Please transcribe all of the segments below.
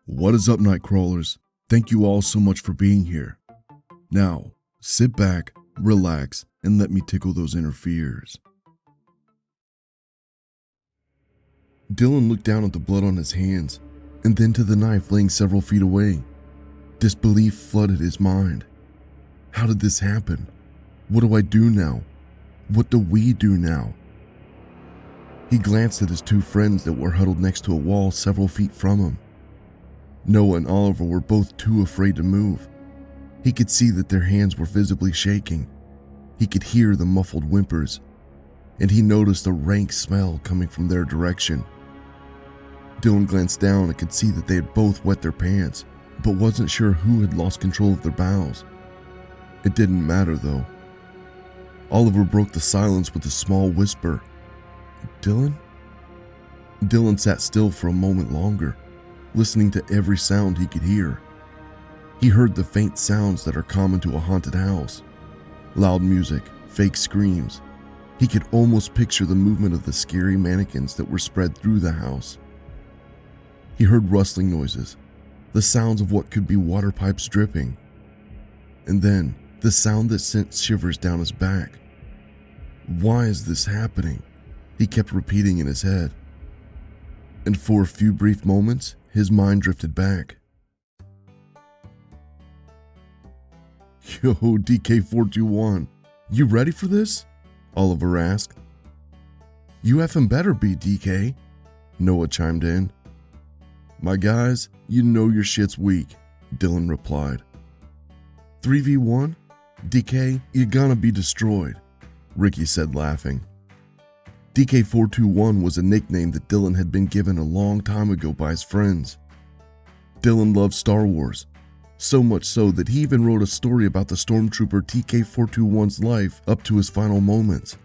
What is up, night crawlers? Thank you all so much for being here. Now, sit back, relax, and let me tickle those inner fears. Dylan looked down at the blood on his hands, and then to the knife laying several feet away. Disbelief flooded his mind. How did this happen? What do I do now? What do we do now? He glanced at his two friends that were huddled next to a wall several feet from him. Noah and Oliver were both too afraid to move. He could see that their hands were visibly shaking. He could hear the muffled whimpers, and he noticed a rank smell coming from their direction. Dylan glanced down and could see that they had both wet their pants, but wasn't sure who had lost control of their bowels. It didn't matter though. Oliver broke the silence with a small whisper. "Dylan?" Dylan sat still for a moment longer, listening to every sound he could hear. He heard the faint sounds that are common to a haunted house. Loud music, fake screams. He could almost picture the movement of the scary mannequins that were spread through the house. He heard rustling noises, the sounds of what could be water pipes dripping, and then the sound that sent shivers down his back. Why is this happening? He kept repeating in his head. And for a few brief moments, his mind drifted back. "Yo, DK421, you ready for this?" Oliver asked. "You effing better be, DK," Noah chimed in. "My guys, you know your shit's weak," Dylan replied. 3v1? DK, you're gonna be destroyed, Ricky said, laughing. DK421 was a nickname that Dylan had been given a long time ago by his friends. Dylan loved Star Wars, so much so that he even wrote a story about the stormtrooper TK421's life up to his final moments.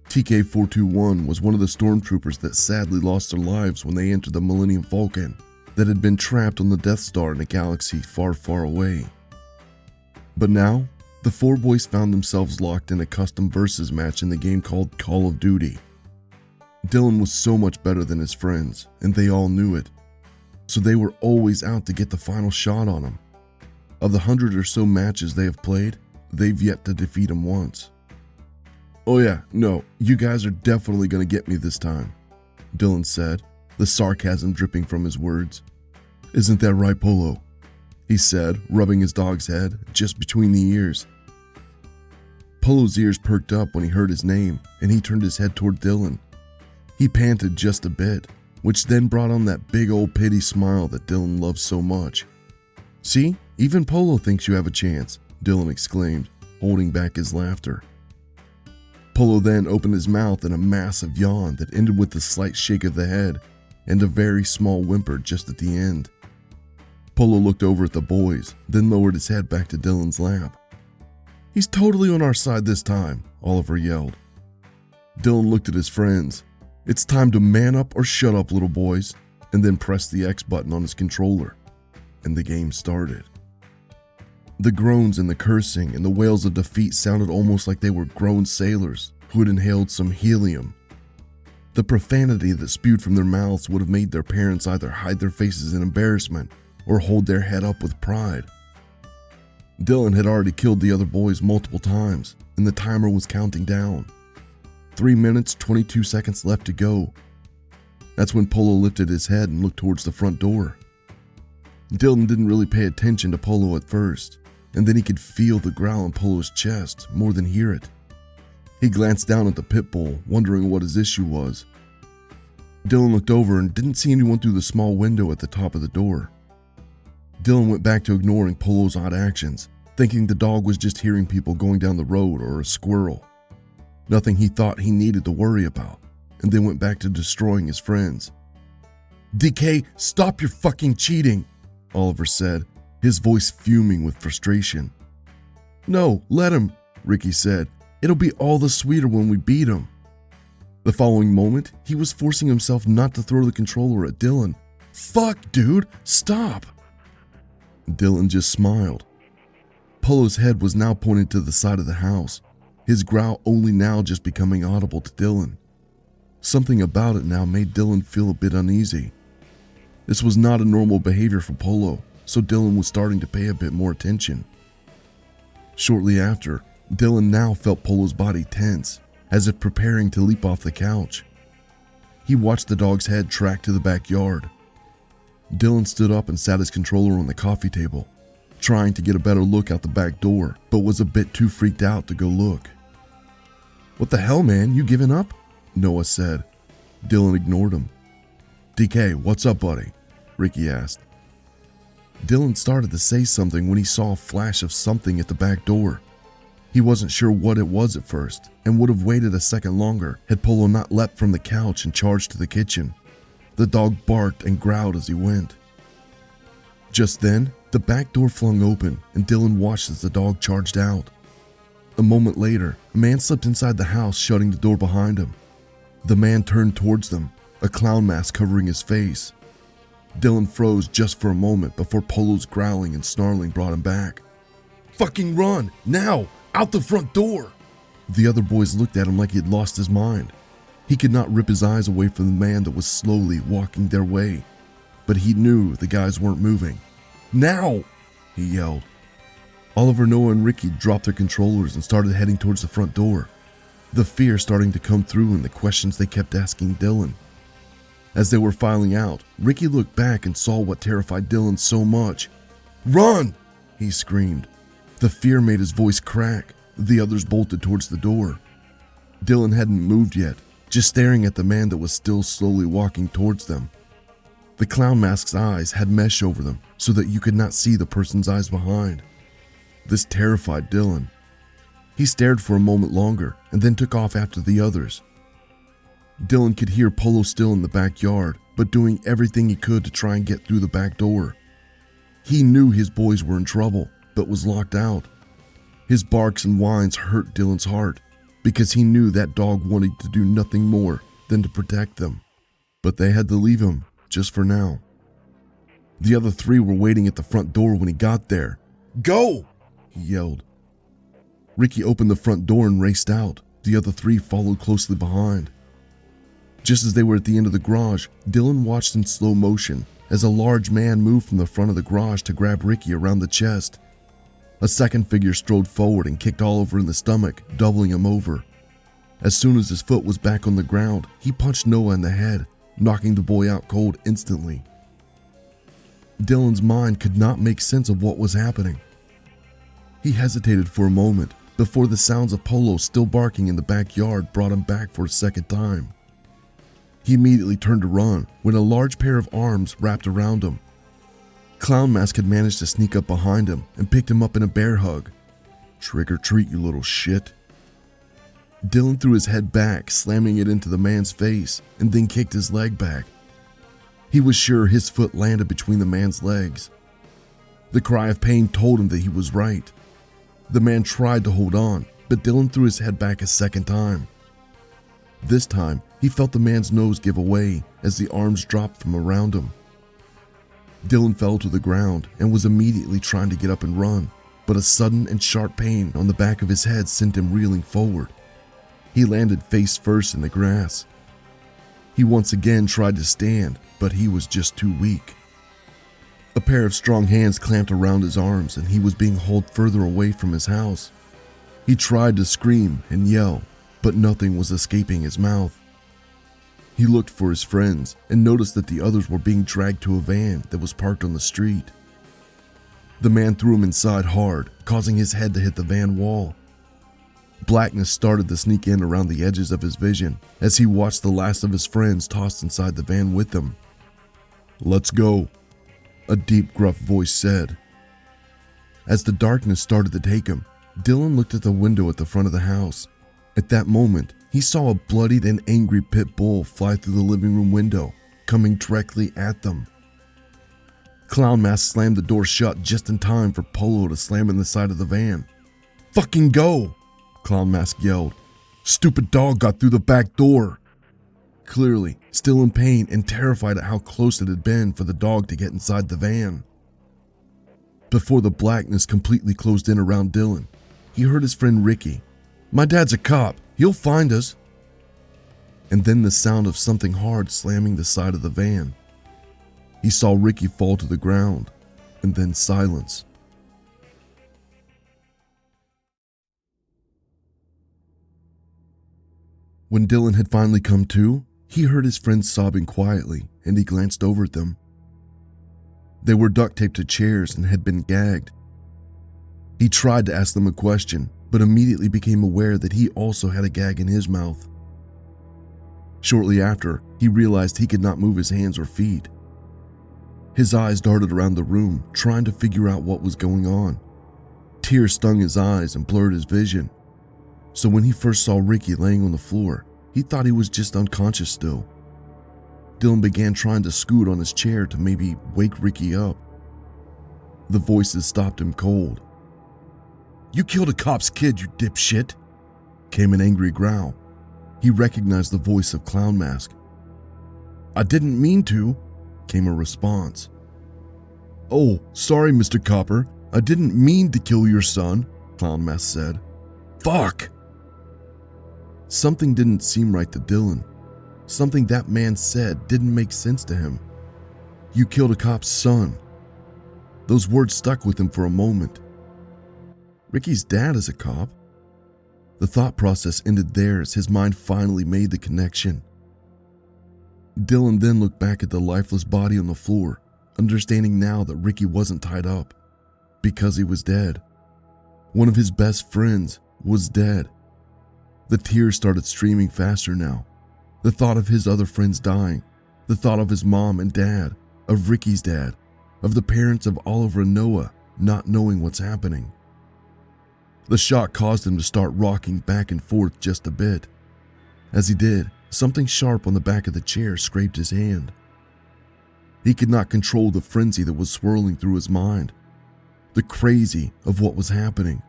TK421 was one of the stormtroopers that sadly lost their lives when they entered the Millennium Falcon that had been trapped on the Death Star in a galaxy far, far away. But now, the four boys found themselves locked in a custom versus match in the game called Call of Duty. Dylan was so much better than his friends, and they all knew it. So they were always out to get the final shot on him. Of the 100 or so matches they have played, they've yet to defeat him once. "Oh yeah, no, you guys are definitely gonna get me this time," Dylan said, the sarcasm dripping from his words. "Isn't that right, Polo?" he said, rubbing his dog's head just between the ears. Polo's ears perked up when he heard his name, and he turned his head toward Dylan. He panted just a bit, which then brought on that big old pity smile that Dylan loves so much. "See, even Polo thinks you have a chance," Dylan exclaimed, holding back his laughter. Polo then opened his mouth in a massive yawn that ended with a slight shake of the head and a very small whimper just at the end. Polo looked over at the boys, then lowered his head back to Dylan's lap. "He's totally on our side this time," Oliver yelled. Dylan looked at his friends. "It's time to man up or shut up, little boys," and then pressed the X button on his controller, and the game started. The groans and the cursing and the wails of defeat sounded almost like they were grown sailors who had inhaled some helium. The profanity that spewed from their mouths would have made their parents either hide their faces in embarrassment or hold their head up with pride. Dylan had already killed the other boys multiple times, and the timer was counting down. 3 minutes, 22 seconds left to go. That's when Polo lifted his head and looked towards the front door. Dylan didn't really pay attention to Polo at first, and then he could feel the growl in Polo's chest more than hear it. He glanced down at the pit bull, wondering what his issue was. Dylan looked over and didn't see anyone through the small window at the top of the door. Dylan went back to ignoring Polo's odd actions, thinking the dog was just hearing people going down the road or a squirrel. Nothing he thought he needed to worry about, and then went back to destroying his friends. "DK, stop your fucking cheating," Oliver said, his voice fuming with frustration. "No, let him," Ricky said. "It'll be all the sweeter when we beat him." The following moment, he was forcing himself not to throw the controller at Dylan. "Fuck, dude, stop." Dylan just smiled. Polo's head was now pointed to the side of the house, his growl only now just becoming audible to Dylan. Something about it now made Dylan feel a bit uneasy. This was not a normal behavior for Polo, so Dylan was starting to pay a bit more attention. Shortly after, Dylan now felt Polo's body tense, as if preparing to leap off the couch. He watched the dog's head track to the backyard. Dylan stood up and sat his controller on the coffee table, trying to get a better look out the back door, but was a bit too freaked out to go look. "What the hell, man, you giving up?" Noah said. Dylan ignored him. "DK, what's up, buddy?" Ricky asked. Dylan started to say something when he saw a flash of something at the back door. He wasn't sure what it was at first, and would have waited a second longer had Polo not leapt from the couch and charged to the kitchen. The dog barked and growled as he went. Just then, the back door flung open, and Dylan watched as the dog charged out. A moment later, a man slipped inside the house, shutting the door behind him. The man turned towards them, a clown mask covering his face. Dylan froze just for a moment before Polo's growling and snarling brought him back. "Fucking run! Now! Out the front door!" The other boys looked at him like he had lost his mind. He could not rip his eyes away from the man that was slowly walking their way, but he knew the guys weren't moving. "Now!" he yelled. Oliver, Noah, and Ricky dropped their controllers and started heading towards the front door, the fear starting to come through in the questions they kept asking Dylan. As they were filing out, Ricky looked back and saw what terrified Dylan so much. "Run!" he screamed. The fear made his voice crack. The others bolted towards the door. Dylan hadn't moved yet, just staring at the man that was still slowly walking towards them. The clown mask's eyes had mesh over them so that you could not see the person's eyes behind. This terrified Dylan. He stared for a moment longer and then took off after the others. Dylan could hear Polo still in the backyard, but doing everything he could to try and get through the back door. He knew his boys were in trouble, but was locked out. His barks and whines hurt Dylan's heart, because he knew that dog wanted to do nothing more than to protect them. But they had to leave him, just for now. The other three were waiting at the front door when he got there. "Go!" he yelled. Ricky opened the front door and raced out. The other three followed closely behind. Just as they were at the end of the garage, Dylan watched in slow motion as a large man moved from the front of the garage to grab Ricky around the chest. A second figure strode forward and kicked Oliver in the stomach, doubling him over. As soon as his foot was back on the ground, he punched Noah in the head, knocking the boy out cold instantly. Dylan's mind could not make sense of what was happening. He hesitated for a moment before the sounds of Polo still barking in the backyard brought him back for a second time. He immediately turned to run when a large pair of arms wrapped around him. Clown Mask had managed to sneak up behind him and picked him up in a bear hug. "Trick or treat, you little shit." Dylan threw his head back, slamming it into the man's face, and then kicked his leg back. He was sure his foot landed between the man's legs. The cry of pain told him that he was right. The man tried to hold on, but Dylan threw his head back a second time. This time, he felt the man's nose give away as the arms dropped from around him. Dylan fell to the ground and was immediately trying to get up and run, but a sudden and sharp pain on the back of his head sent him reeling forward. He landed face first in the grass. He once again tried to stand, but he was just too weak. A pair of strong hands clamped around his arms and he was being hauled further away from his house. He tried to scream and yell, but nothing was escaping his mouth. He looked for his friends and noticed that the others were being dragged to a van that was parked on the street. The man threw him inside hard, causing his head to hit the van wall. Blackness started to sneak in around the edges of his vision as he watched the last of his friends tossed inside the van with him. "Let's go," a deep, gruff voice said. As the darkness started to take him, Dylan looked at the window at the front of the house. At that moment, he saw a bloodied and angry pit bull fly through the living room window, coming directly at them. Clown Mask slammed the door shut just in time for Polo to slam in the side of the van. "Fucking go!" Clown Mask yelled. "Stupid dog got through the back door." Clearly, still in pain and terrified at how close it had been for the dog to get inside the van. Before the blackness completely closed in around Dylan, he heard his friend Ricky. "My dad's a cop. He'll find us." And then the sound of something hard slamming the side of the van. He saw Ricky fall to the ground, and then silence. When Dylan had finally come to, he heard his friends sobbing quietly, and he glanced over at them. They were duct taped to chairs and had been gagged. He tried to ask them a question, but immediately became aware that he also had a gag in his mouth. Shortly after, he realized he could not move his hands or feet. His eyes darted around the room, trying to figure out what was going on. Tears stung his eyes and blurred his vision. So when he first saw Ricky laying on the floor, he thought he was just unconscious still. Dylan began trying to scoot on his chair to maybe wake Ricky up. The voices stopped him cold. "You killed a cop's kid, you dipshit," came an angry growl. He recognized the voice of Clown Mask. "I didn't mean to," came a response. "Oh, sorry, Mr. Copper. I didn't mean to kill your son," Clown Mask said. "Fuck!" Something didn't seem right to Dylan. Something that man said didn't make sense to him. "You killed a cop's son." Those words stuck with him for a moment. Ricky's dad is a cop. The thought process ended there as his mind finally made the connection. Dylan then looked back at the lifeless body on the floor, understanding now that Ricky wasn't tied up, because he was dead. One of his best friends was dead. The tears started streaming faster now. The thought of his other friends dying, the thought of his mom and dad, of Ricky's dad, of the parents of Oliver and Noah not knowing what's happening. The shock caused him to start rocking back and forth just a bit. As he did, something sharp on the back of the chair scraped his hand. He could not control the frenzy that was swirling through his mind, the crazy of what was happening.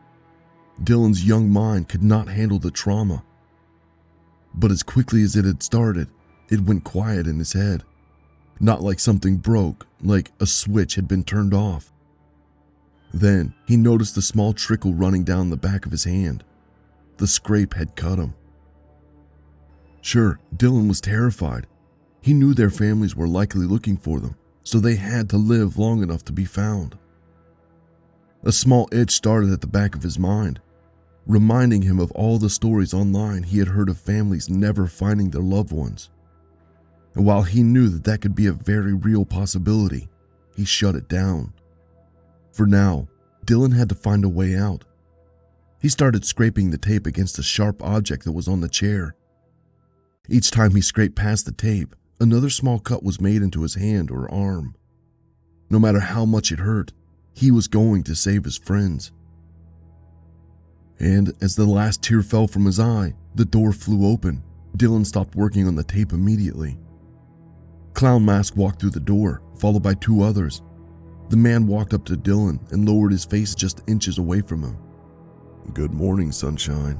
Dylan's young mind could not handle the trauma. But as quickly as it had started, it went quiet in his head. Not like something broke, like a switch had been turned off. Then he noticed the small trickle running down the back of his hand. The scrape had cut him. Sure, Dylan was terrified. He knew their families were likely looking for them, so they had to live long enough to be found. A small itch started at the back of his mind, reminding him of all the stories online he had heard of families never finding their loved ones. And while he knew that that could be a very real possibility, he shut it down. For now, Dylan had to find a way out. He started scraping the tape against a sharp object that was on the chair. Each time he scraped past the tape, another small cut was made into his hand or arm. No matter how much it hurt, he was going to save his friends. And as the last tear fell from his eye, the door flew open. Dylan stopped working on the tape immediately. Clown Mask walked through the door, followed by two others. The man walked up to Dylan and lowered his face just inches away from him. "Good morning, sunshine."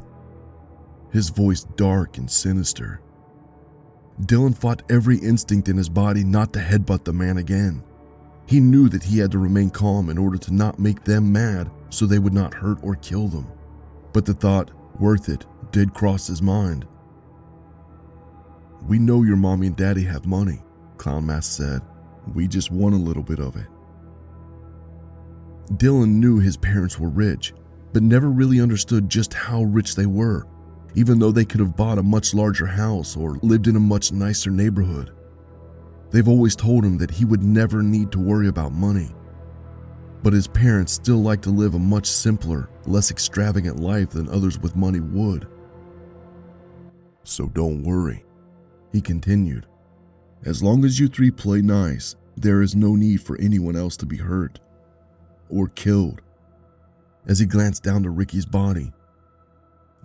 His voice dark and sinister. Dylan fought every instinct in his body not to headbutt the man again. He knew that he had to remain calm in order to not make them mad so they would not hurt or kill them. But the thought, worth it, did cross his mind. "We know your mommy and daddy have money," Clown Mask said. "We just want a little bit of it." Dylan knew his parents were rich, but never really understood just how rich they were, even though they could have bought a much larger house or lived in a much nicer neighborhood. They've always told him that he would never need to worry about money. But his parents still like to live a much simpler, less extravagant life than others with money would. "So don't worry," he continued. "As long as you three play nice, there is no need for anyone else to be hurt or killed." As he glanced down to Ricky's body,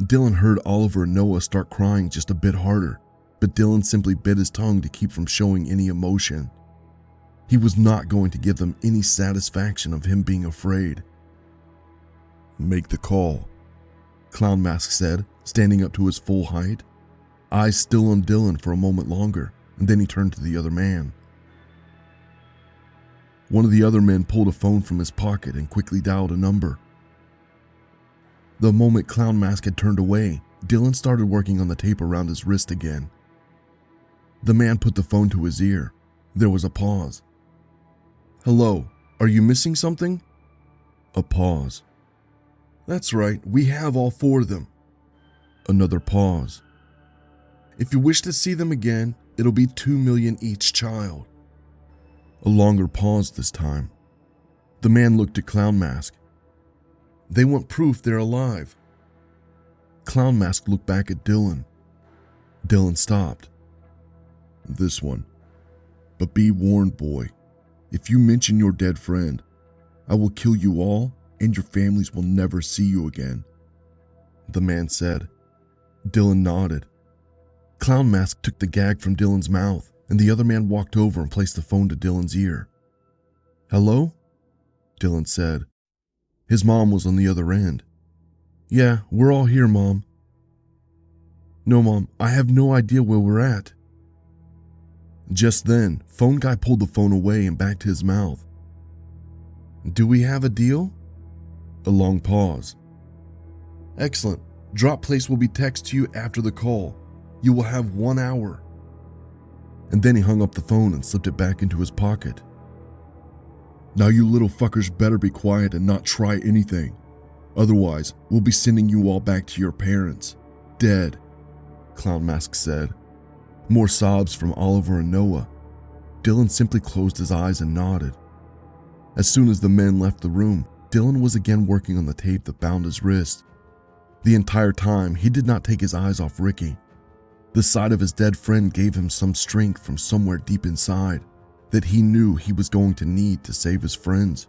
Dylan heard Oliver and Noah start crying just a bit harder, but Dylan simply bit his tongue to keep from showing any emotion. He was not going to give them any satisfaction of him being afraid. "Make the call," Clown Mask said, standing up to his full height. Eyes still on Dylan for a moment longer, and then he turned to the other man. One of the other men pulled a phone from his pocket and quickly dialed a number. The moment Clown Mask had turned away, Dylan started working on the tape around his wrist again. The man put the phone to his ear. There was a pause. Hello, are you missing something? A pause. That's right, we have all 4 of them. Another pause. If you wish to see them again, it'll be 2 million each child. A longer pause this time. The man looked at Clown Mask. They want proof they're alive. Clown Mask looked back at Dylan. Dylan stopped. This one. But be warned, boy. If you mention your dead friend, I will kill you all and your families will never see you again. The man said. Dylan nodded. Clown Mask took the gag from Dylan's mouth, and the other man walked over and placed the phone to Dylan's ear. Hello? Dylan said. His mom was on the other end. Yeah, we're all here, Mom. No, Mom, I have no idea where we're at. Just then, phone guy pulled the phone away and back to his mouth. Do we have a deal? A long pause. Excellent. Drop place will be texted to you after the call. You will have 1 hour. And then he hung up the phone and slipped it back into his pocket. Now you little fuckers better be quiet and not try anything. Otherwise, we'll be sending you all back to your parents. Dead, Clown Mask said. More sobs from Oliver and Noah. Dylan simply closed his eyes and nodded. As soon as the men left the room, Dylan was again working on the tape that bound his wrist. The entire time, he did not take his eyes off Ricky. The sight of his dead friend gave him some strength from somewhere deep inside that he knew he was going to need to save his friends.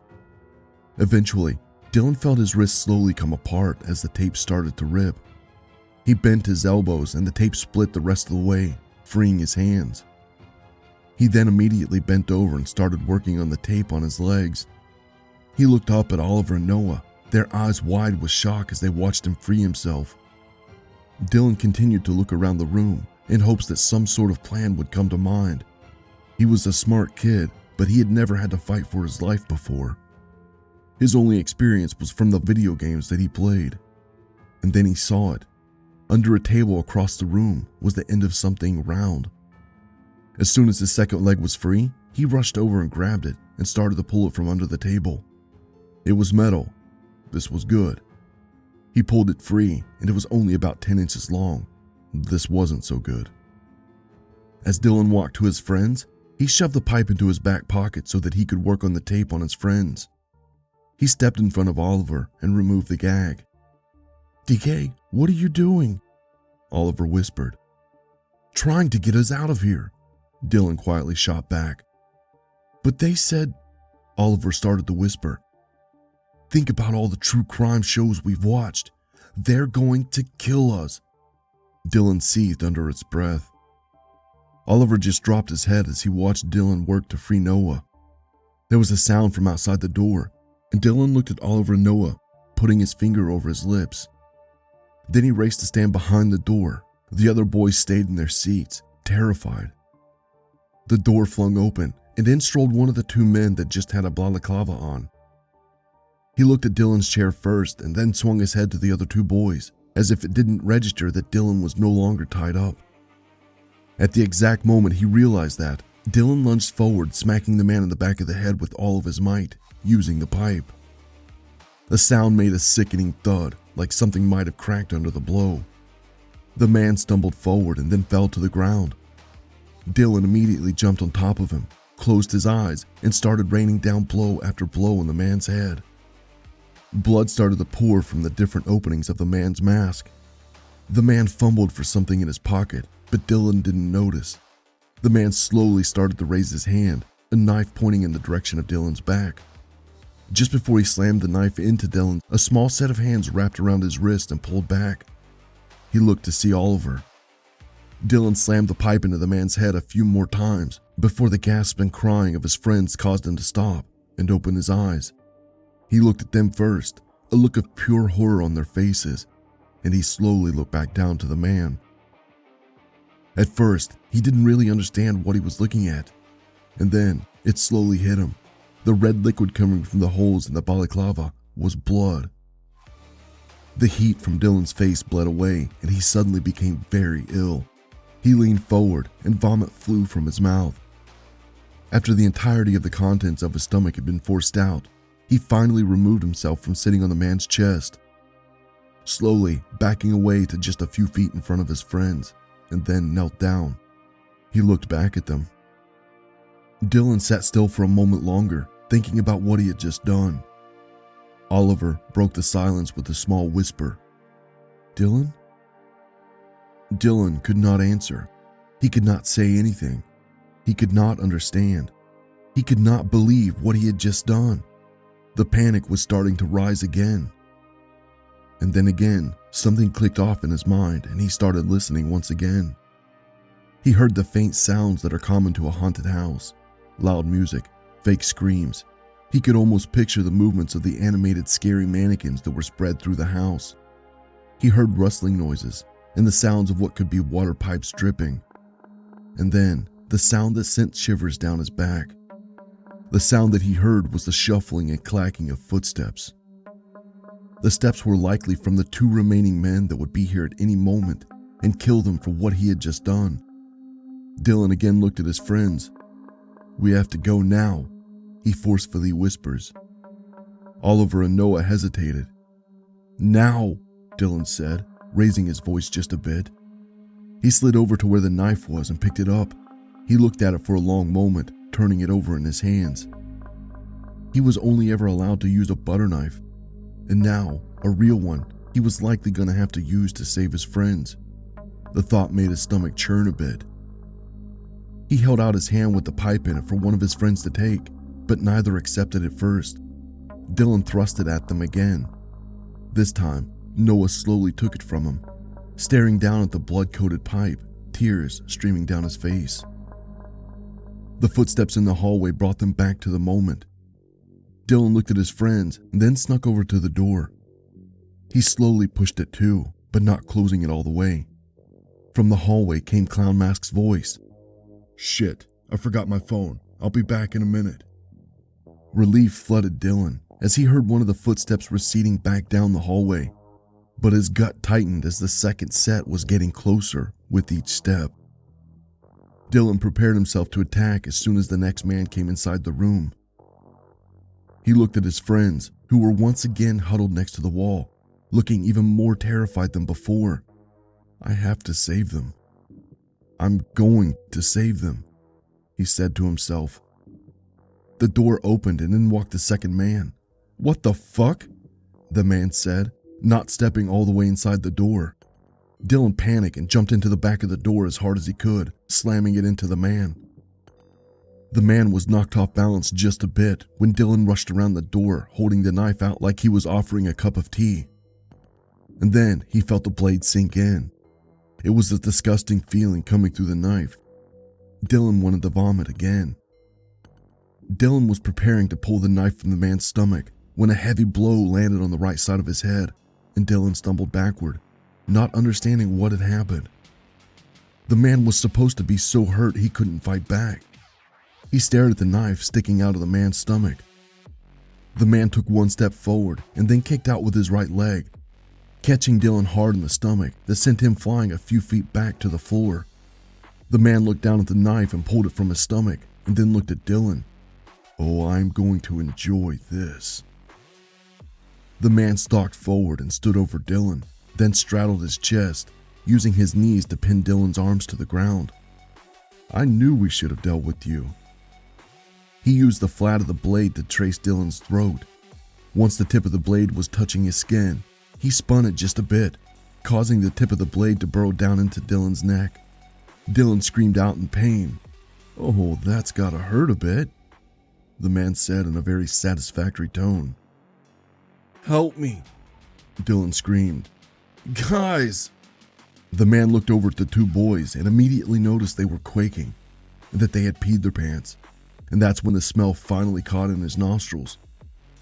Eventually, Dylan felt his wrist slowly come apart as the tape started to rip. He bent his elbows and the tape split the rest of the way, freeing his hands. He then immediately bent over and started working on the tape on his legs. He looked up at Oliver and Noah, their eyes wide with shock as they watched him free himself. Dylan continued to look around the room in hopes that some sort of plan would come to mind. He was a smart kid, but he had never had to fight for his life before. His only experience was from the video games that he played. And then he saw it. Under a table across the room was the end of something round. As soon as his second leg was free, he rushed over and grabbed it and started to pull it from under the table. It was metal. This was good. He pulled it free, and it was only about 10 inches long. This wasn't so good. As Dylan walked to his friends, he shoved the pipe into his back pocket so that he could work on the tape on his friends. He stepped in front of Oliver and removed the gag. DK, what are you doing? Oliver whispered. Trying to get us out of here, Dylan quietly shot back. But they said, Oliver started to whisper. Think about all the true crime shows we've watched. They're going to kill us. Dylan seethed under its breath. Oliver just dropped his head as he watched Dylan work to free Noah. There was a sound from outside the door, and Dylan looked at Oliver and Noah, putting his finger over his lips. Then he raced to stand behind the door. The other boys stayed in their seats, terrified. The door flung open, and in strolled one of the 2 men that just had a balaclava on. He looked at Dylan's chair first and then swung his head to the other 2 boys, as if it didn't register that Dylan was no longer tied up. At the exact moment he realized that, Dylan lunged forward, smacking the man in the back of the head with all of his might, using the pipe. The sound made a sickening thud, like something might have cracked under the blow. The man stumbled forward and then fell to the ground. Dylan immediately jumped on top of him, closed his eyes, and started raining down blow after blow on the man's head. Blood started to pour from the different openings of the man's mask. The man fumbled for something in his pocket, but Dylan didn't notice. The man slowly started to raise his hand, a knife pointing in the direction of Dylan's back. Just before he slammed the knife into Dylan, a small set of hands wrapped around his wrist and pulled back. He looked to see Oliver. Dylan slammed the pipe into the man's head a few more times before the gasp and crying of his friends caused him to stop and open his eyes. He looked at them first, a look of pure horror on their faces, and he slowly looked back down to the man. At first, he didn't really understand what he was looking at, and then it slowly hit him. The red liquid coming from the holes in the balaclava was blood. The heat from Dylan's face bled away, and he suddenly became very ill. He leaned forward, and vomit flew from his mouth. After the entirety of the contents of his stomach had been forced out, he finally removed himself from sitting on the man's chest, slowly backing away to just a few feet in front of his friends, and then knelt down. He looked back at them. Dylan sat still for a moment longer, thinking about what he had just done. Oliver broke the silence with a small whisper. "Dylan?" Dylan could not answer. He could not say anything. He could not understand. He could not believe what he had just done. The panic was starting to rise again. And then again, something clicked off in his mind and he started listening once again. He heard the faint sounds that are common to a haunted house. Loud music, fake screams. He could almost picture the movements of the animated scary mannequins that were spread through the house. He heard rustling noises and the sounds of what could be water pipes dripping. And then the sound that sent shivers down his back. The sound that he heard was the shuffling and clacking of footsteps. The steps were likely from the two remaining men that would be here at any moment and kill them for what he had just done. Dylan again looked at his friends. "We have to go now," he forcefully whispers. Oliver and Noah hesitated. "Now," Dylan said, raising his voice just a bit. He slid over to where the knife was and picked it up. He looked at it for a long moment, turning it over in his hands. He was only ever allowed to use a butter knife, and now, a real one, he was likely going to have to use to save his friends. The thought made his stomach churn a bit. He held out his hand with the pipe in it for one of his friends to take, but neither accepted it first. Dylan thrust it at them again. This time, Noah slowly took it from him, staring down at the blood-coated pipe, tears streaming down his face. The footsteps in the hallway brought them back to the moment. Dylan looked at his friends and then snuck over to the door. He slowly pushed it too, but not closing it all the way. From the hallway came Clown Mask's voice. "Shit, I forgot my phone. I'll be back in a minute." Relief flooded Dylan as he heard one of the footsteps receding back down the hallway, but his gut tightened as the second set was getting closer with each step. Dylan prepared himself to attack as soon as the next man came inside the room. He looked at his friends, who were once again huddled next to the wall, looking even more terrified than before. "I have to save them. I'm going to save them," he said to himself. The door opened and in walked the second man. "What the fuck?" the man said, not stepping all the way inside the door. Dylan panicked and jumped into the back of the door as hard as he could, slamming it into the man. The man was knocked off balance just a bit when Dylan rushed around the door, holding the knife out like he was offering a cup of tea. And then he felt the blade sink in. It was a disgusting feeling coming through the knife. Dylan wanted to vomit again. Dylan was preparing to pull the knife from the man's stomach when a heavy blow landed on the right side of his head, and Dylan stumbled backward, not understanding what had happened. The man was supposed to be so hurt he couldn't fight back. He stared at the knife sticking out of the man's stomach. The man took one step forward and then kicked out with his right leg, catching Dylan hard in the stomach that sent him flying a few feet back to the floor. The man looked down at the knife and pulled it from his stomach and then looked at Dylan. "Oh, I'm going to enjoy this." The man stalked forward and stood over Dylan, then straddled his chest, using his knees to pin Dylan's arms to the ground. "I knew we should have dealt with you." He used the flat of the blade to trace Dylan's throat. Once the tip of the blade was touching his skin, he spun it just a bit, causing the tip of the blade to burrow down into Dylan's neck. Dylan screamed out in pain. "Oh, that's gotta hurt a bit," the man said in a very satisfactory tone. "Help me," Dylan screamed. "Guys!" The man looked over at the two boys and immediately noticed they were quaking and that they had peed their pants, and that's when the smell finally caught in his nostrils.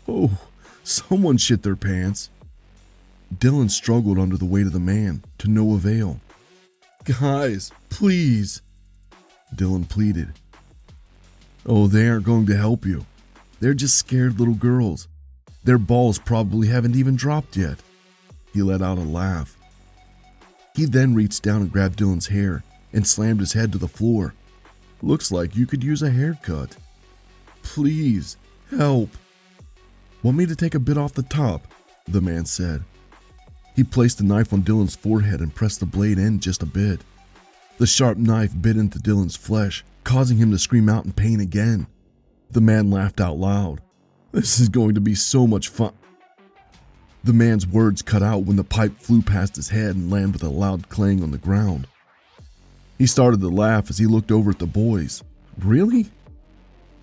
"Oh, someone shit their pants." Dylan struggled under the weight of the man, to no avail. "Guys, please," Dylan pleaded. "Oh, they aren't going to help you. They're just scared little girls. Their balls probably haven't even dropped yet." He let out a laugh. He then reached down and grabbed Dylan's hair and slammed his head to the floor. Looks like you could use a haircut. Please, help. Want me to take a bit off the top? The man said. He placed the knife on Dylan's forehead and pressed the blade in just a bit. The sharp knife bit into Dylan's flesh, causing him to scream out in pain again. The man laughed out loud. This is going to be so much fun. The man's words cut out when the pipe flew past his head and landed with a loud clang on the ground. He started to laugh as he looked over at the boys. Really?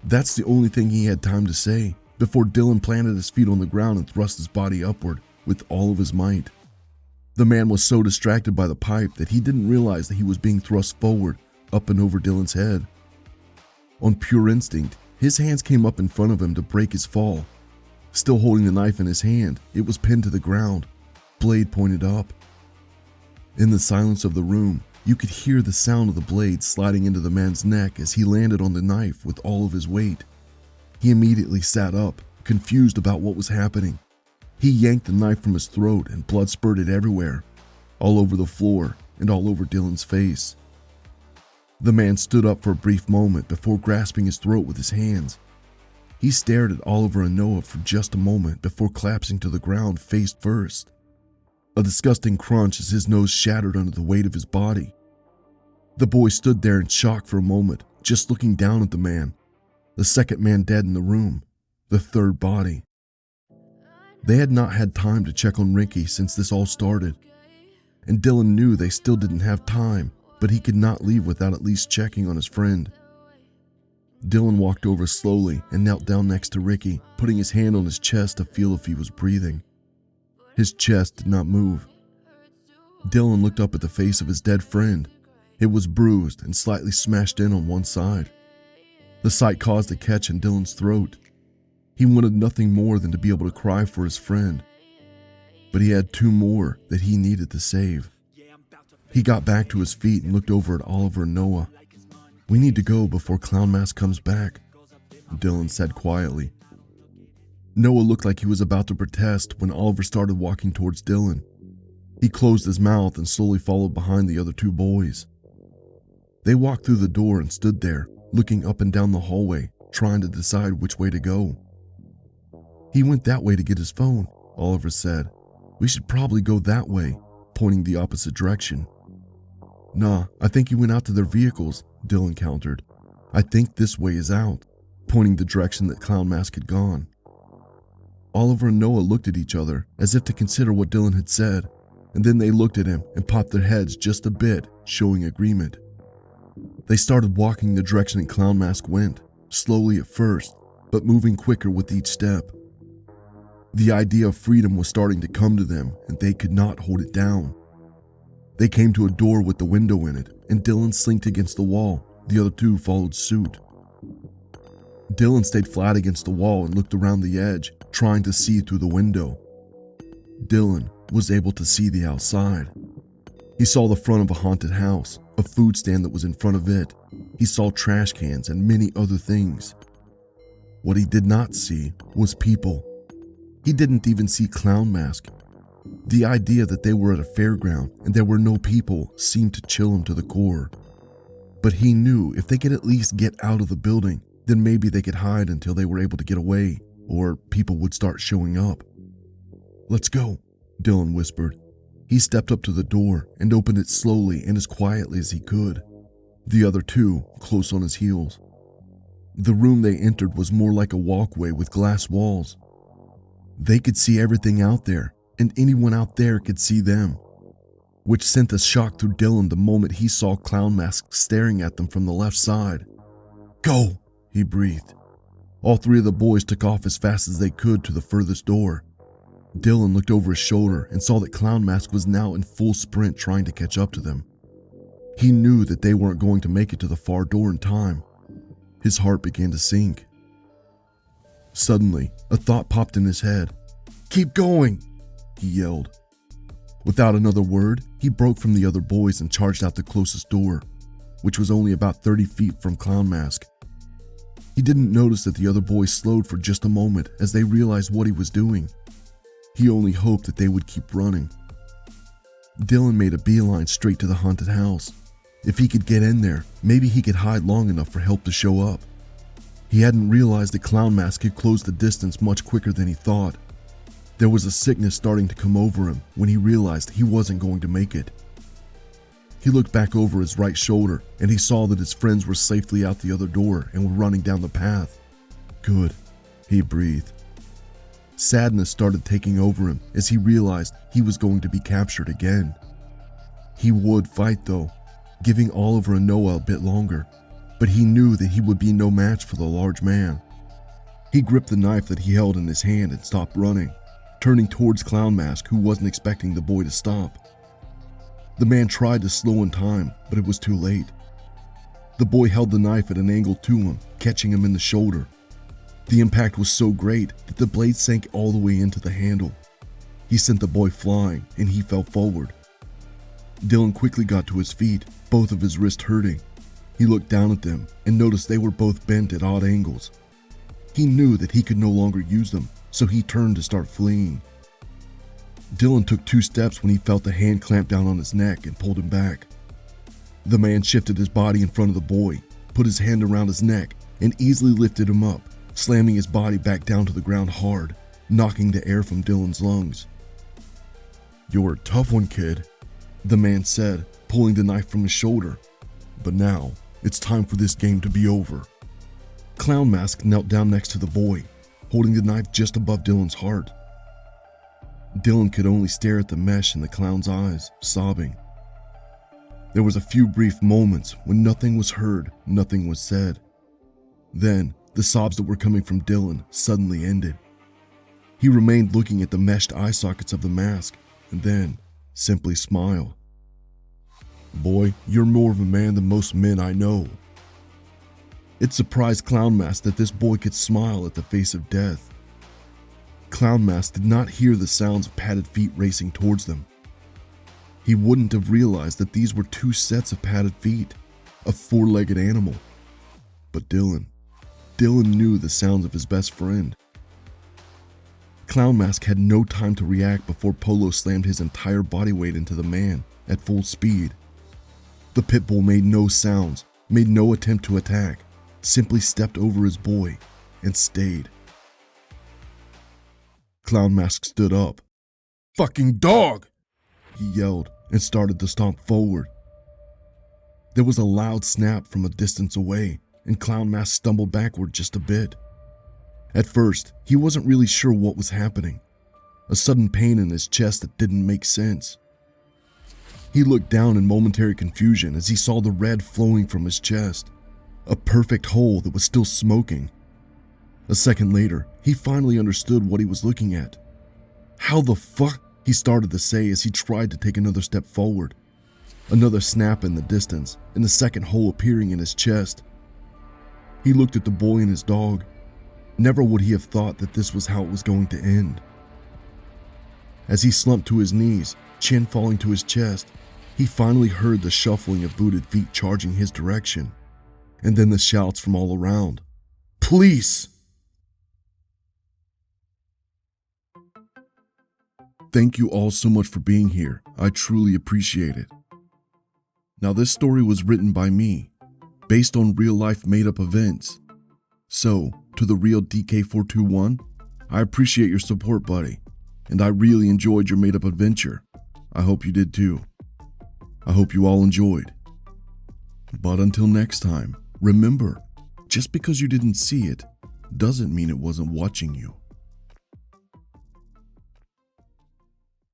That's the only thing he had time to say before Dylan planted his feet on the ground and thrust his body upward with all of his might. The man was so distracted by the pipe that he didn't realize that he was being thrust forward, up and over Dylan's head. On pure instinct, his hands came up in front of him to break his fall. Still holding the knife in his hand, it was pinned to the ground, blade pointed up. In the silence of the room, you could hear the sound of the blade sliding into the man's neck as he landed on the knife with all of his weight. He immediately sat up, confused about what was happening. He yanked the knife from his throat and blood spurted everywhere, all over the floor and all over Dylan's face. The man stood up for a brief moment before grasping his throat with his hands. He stared at Oliver and Noah for just a moment before collapsing to the ground face first. A disgusting crunch as his nose shattered under the weight of his body. The boy stood there in shock for a moment, just looking down at the man. The second man dead in the room, the third body. They had not had time to check on Ricky since this all started, and Dylan knew they still didn't have time, but he could not leave without at least checking on his friend. Dylan walked over slowly and knelt down next to Ricky, putting his hand on his chest to feel if he was breathing. His chest did not move. Dylan looked up at the face of his dead friend. It was bruised and slightly smashed in on one side. The sight caused a catch in Dylan's throat. He wanted nothing more than to be able to cry for his friend. But he had two more that he needed to save. He got back to his feet and looked over at Oliver and Noah. We need to go before Clown Mask comes back, Dylan said quietly. Noah looked like he was about to protest when Oliver started walking towards Dylan. He closed his mouth and slowly followed behind the other two boys. They walked through the door and stood there, looking up and down the hallway, trying to decide which way to go. He went that way to get his phone, Oliver said. We should probably go that way, pointing the opposite direction. Nah, I think he went out to their vehicles, Dylan countered. I think this way is out, pointing the direction that Clown Mask had gone. Oliver and Noah looked at each other as if to consider what Dylan had said, and then they looked at him and popped their heads just a bit, showing agreement. They started walking the direction that Clown Mask went, slowly at first, but moving quicker with each step. The idea of freedom was starting to come to them, and they could not hold it down. They came to a door with the window in it, and Dylan slinked against the wall. The other two followed suit. Dylan stayed flat against the wall and looked around the edge, trying to see through the window. Dylan was able to see the outside. He saw the front of a haunted house, a food stand that was in front of it. He saw trash cans and many other things. What he did not see was people. He didn't even see Clown Mask. The idea that they were at a fairground and there were no people seemed to chill him to the core. But he knew if they could at least get out of the building, then maybe they could hide until they were able to get away, or people would start showing up. Let's go, Dylan whispered. He stepped up to the door and opened it slowly and as quietly as he could, the other two close on his heels. The room they entered was more like a walkway with glass walls. They could see everything out there, and anyone out there could see them, which sent a shock through Dylan the moment he saw Clown Mask staring at them from the left side. Go, he breathed. All three of the boys took off as fast as they could to the furthest door. Dylan looked over his shoulder and saw that Clown Mask was now in full sprint trying to catch up to them. He knew that they weren't going to make it to the far door in time. His heart began to sink. Suddenly, a thought popped in his head. Keep going, he yelled. Without another word, he broke from the other boys and charged out the closest door, which was only about 30 feet from Clown Mask. He didn't notice that the other boys slowed for just a moment as they realized what he was doing. He only hoped that they would keep running. Dylan made a beeline straight to the haunted house. If he could get in there, maybe he could hide long enough for help to show up. He hadn't realized that Clown Mask could close the distance much quicker than he thought. There was a sickness starting to come over him when he realized he wasn't going to make it. He looked back over his right shoulder and he saw that his friends were safely out the other door and were running down the path. Good, he breathed. Sadness started taking over him as he realized he was going to be captured again. He would fight though, giving Oliver and Noah a bit longer, but he knew that he would be no match for the large man. He gripped the knife that he held in his hand and stopped running, turning towards Clown Mask, who wasn't expecting the boy to stop. The man tried to slow in time, but it was too late. The boy held the knife at an angle to him, catching him in the shoulder. The impact was so great that the blade sank all the way into the handle. He sent the boy flying and he fell forward. Dylan quickly got to his feet, both of his wrists hurting. He looked down at them and noticed they were both bent at odd angles. He knew that he could no longer use them, so he turned to start fleeing. Dylan took 2 steps when he felt a hand clamp down on his neck and pulled him back. The man shifted his body in front of the boy, put his hand around his neck, and easily lifted him up, slamming his body back down to the ground hard, knocking the air from Dylan's lungs. "You're a tough one, kid," the man said, pulling the knife from his shoulder. "But now, it's time for this game to be over." Clown Mask knelt down next to the boy, holding the knife just above Dylan's heart. Dylan could only stare at the mesh in the clown's eyes, sobbing. There was a few brief moments when nothing was heard, nothing was said. Then, the sobs that were coming from Dylan suddenly ended. He remained looking at the meshed eye sockets of the mask, and then simply smiled. "Boy, you're more of a man than most men I know." It surprised Clown Mask that this boy could smile at the face of death. Clown Mask did not hear the sounds of padded feet racing towards them. He wouldn't have realized that these were 2 sets of padded feet, a 4-legged animal. But Dylan knew the sounds of his best friend. Clown Mask had no time to react before Polo slammed his entire body weight into the man at full speed. The pit bull made no sounds, made no attempt to attack, simply stepped over his boy and stayed. Clown Mask stood up. "Fucking dog!" he yelled and started to stomp forward. There was a loud snap from a distance away, and Clown Mask stumbled backward just a bit. At first, he wasn't really sure what was happening. A sudden pain in his chest that didn't make sense. He looked down in momentary confusion as he saw the red flowing from his chest, a perfect hole that was still smoking. A second later, he finally understood what he was looking at. "How the fuck?" he started to say as he tried to take another step forward. Another snap in the distance, and the second hole appearing in his chest. He looked at the boy and his dog. Never would he have thought that this was how it was going to end. As he slumped to his knees, chin falling to his chest, he finally heard the shuffling of booted feet charging his direction, and then the shouts from all around. "Police!" Thank you all so much for being here. I truly appreciate it. Now, this story was written by me, based on real-life made-up events. So, to the real DK421, I appreciate your support, buddy, and I really enjoyed your made-up adventure. I hope you did too. I hope you all enjoyed. But until next time, remember, just because you didn't see it, doesn't mean it wasn't watching you.